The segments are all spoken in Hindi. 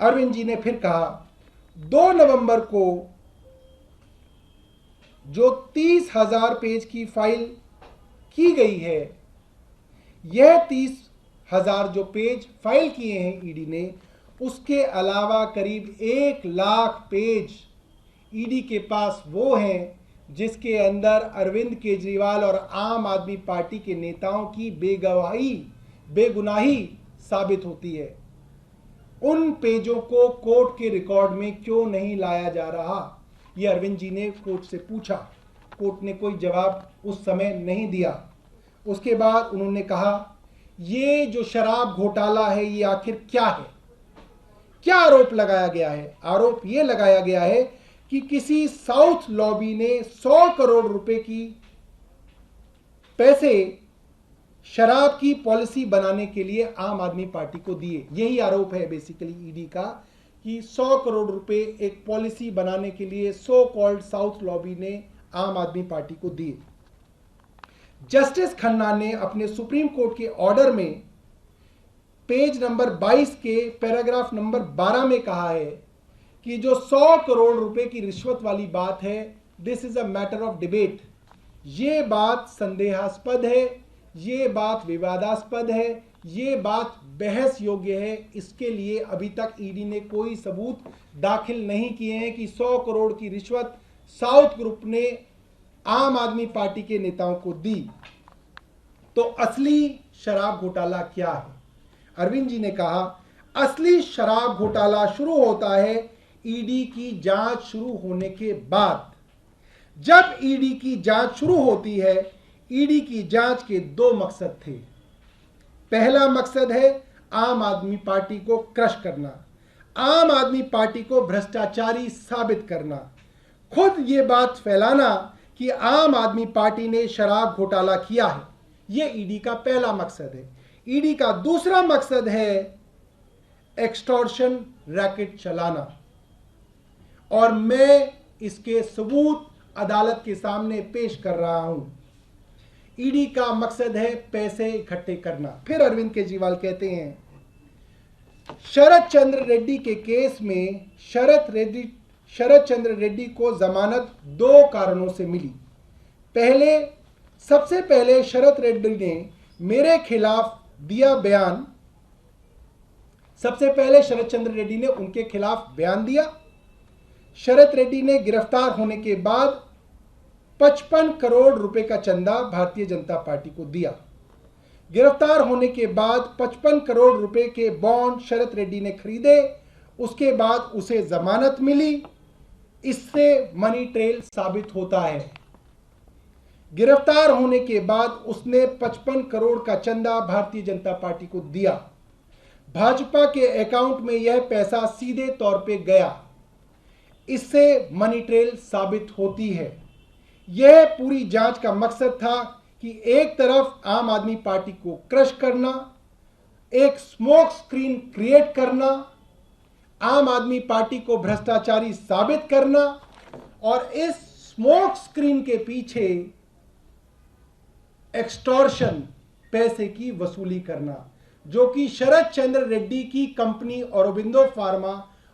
अरविंद जी ने फिर कहा 2 नवंबर को जो 30,000 पेज की फाइल की गई है, यह 30,000 जो पेज फाइल किए हैं ईडी ने, उसके अलावा करीब 1 लाख पेज ईडी के पास वो हैं जिसके अंदर अरविंद केजरीवाल और आम आदमी पार्टी के नेताओं की बेगुनाही साबित होती है। उन पेजों को कोर्ट के रिकॉर्ड में क्यों नहीं लाया जा रहा, यह अरविंद जी ने कोर्ट से पूछा। कोर्ट ने कोई जवाब उस समय नहीं दिया। उसके बाद उन्होंने कहा, ये जो शराब घोटाला है ये आखिर क्या है, क्या आरोप लगाया गया है? आरोप यह लगाया गया है कि किसी साउथ लॉबी ने 100 करोड़ रुपए की पैसे शराब की पॉलिसी बनाने के लिए आम आदमी पार्टी को दिए। यही आरोप है बेसिकली ईडी का, कि 100 करोड़ रुपए एक पॉलिसी बनाने के लिए सो कॉल्ड साउथ लॉबी ने आम आदमी पार्टी को दिए। जस्टिस खन्ना ने अपने सुप्रीम कोर्ट के ऑर्डर में पेज नंबर 22 के पैराग्राफ नंबर 12 में कहा है कि जो 100 करोड़ रुपए की रिश्वत वाली बात है, this is a matter of debate. ये बात संदेहास्पद है, ये बात विवादास्पद है, ये बात बहस योग्य है। इसके लिए अभी तक ईडी ने कोई सबूत दाखिल नहीं किए हैं कि 100 करोड़ की रिश्वत साउथ ग्रुप ने आम आदमी पार्टी के नेताओं को दी। तो असली शराब घोटाला क्या है? अरविंद जी ने कहा, असली शराब घोटाला शुरू होता है ईडी की जांच शुरू होने के बाद। जब ईडी की जांच शुरू होती है, ईडी की जांच के 2 मकसद थे। पहला मकसद है आम आदमी पार्टी को क्रश करना, आम आदमी पार्टी को भ्रष्टाचारी साबित करना, खुद ये बात फैलाना कि आम आदमी पार्टी ने शराब घोटाला किया है। यह ईडी का पहला मकसद है। ईडी का दूसरा मकसद है एक्सटॉर्शन रैकेट चलाना, और मैं इसके सबूत अदालत के सामने पेश कर रहा हूं। ईडी का मकसद है पैसे इकट्ठे करना। फिर अरविंद केजरीवाल कहते हैं, शरद चंद्र रेड्डी के केस में शरद चंद्र रेड्डी को जमानत 2 कारणों से मिली। सबसे पहले शरद रेड्डी ने मेरे खिलाफ दिया बयान। सबसे पहले शरद चंद्र रेड्डी ने उनके खिलाफ बयान दिया। शरद रेड्डी ने गिरफ्तार होने के बाद 55 करोड़ रुपए का चंदा भारतीय जनता पार्टी को दिया। गिरफ्तार होने के बाद 55 करोड़ रुपए के बॉन्ड शरद रेड्डी ने खरीदे। उसके बाद उसे जमानत मिली। इससे मनी ट्रेल साबित होता है। गिरफ्तार होने के बाद उसने 55 करोड़ का चंदा भारतीय जनता पार्टी को दिया। भाजपा के अकाउंट में यह पैसा सीधे तौर पे गया। इससे मनी ट्रेल साबित होती है। यह पूरी जांच का मकसद था कि एक तरफ आम आदमी पार्टी को क्रश करना, एक स्मोक स्क्रीन क्रिएट करना, आम आदमी पार्टी को भ्रष्टाचारी साबित करना, और इस स्मोक स्क्रीन के पीछे एक्सटॉर्शन, पैसे की वसूली करना, जो कि शरद चंद्र रेड्डी की कंपनी औरोबिंदो फार्मा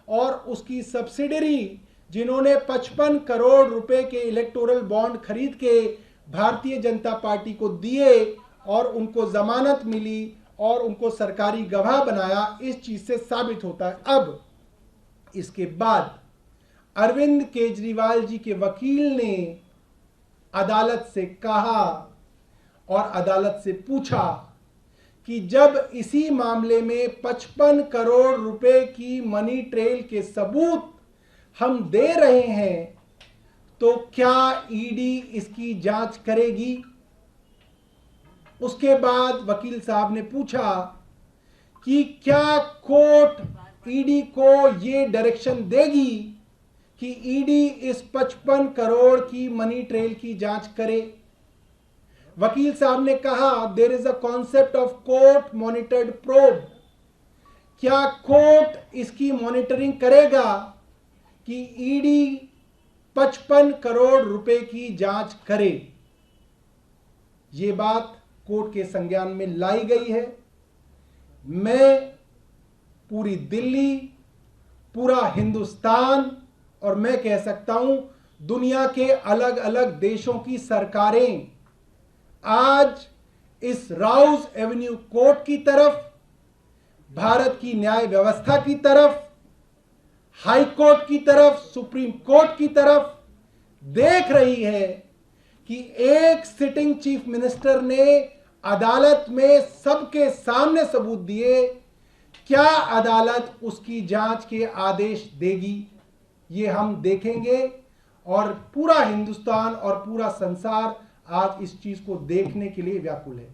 और उसकी सब्सिडरी, जिन्होंने 55 करोड़ रुपए के इलेक्टोरल बॉन्ड खरीद के भारतीय जनता पार्टी को दिए और उनको जमानत मिली और उनको सरकारी गवाह बनाया, इस चीज से साबित होता है। अब इसके बाद अरविंद केजरीवाल जी के वकील ने अदालत से कहा और अदालत से पूछा कि जब इसी मामले में 55 करोड़ रुपए की मनी ट्रेल के सबूत हम दे रहे हैं, तो क्या ईडी इसकी जांच करेगी? उसके बाद वकील साहब ने पूछा कि क्या कोर्ट ईडी को यह डायरेक्शन देगी कि ईडी इस 55 करोड़ की मनी ट्रेल की जांच करे? वकील साहब ने कहा, there is a concept of court monitored probe. क्या कोर्ट इसकी मॉनिटरिंग करेगा कि ईडी 55 करोड़ रुपए की जांच करे? यह बात कोर्ट के संज्ञान में लाई गई है। मैं पूरी दिल्ली, पूरा हिंदुस्तान और मैं कह सकता हूं दुनिया के अलग अलग देशों की सरकारें आज इस राउज एवेन्यू कोर्ट की तरफ, भारत की न्याय व्यवस्था की तरफ, हाई कोर्ट की तरफ, सुप्रीम कोर्ट की तरफ देख रही है कि एक सिटिंग चीफ मिनिस्टर ने अदालत में सबके सामने सबूत दिए, क्या अदालत उसकी जांच के आदेश देगी, ये हम देखेंगे। और पूरा हिंदुस्तान और पूरा संसार आज इस चीज को देखने के लिए व्याकुल है।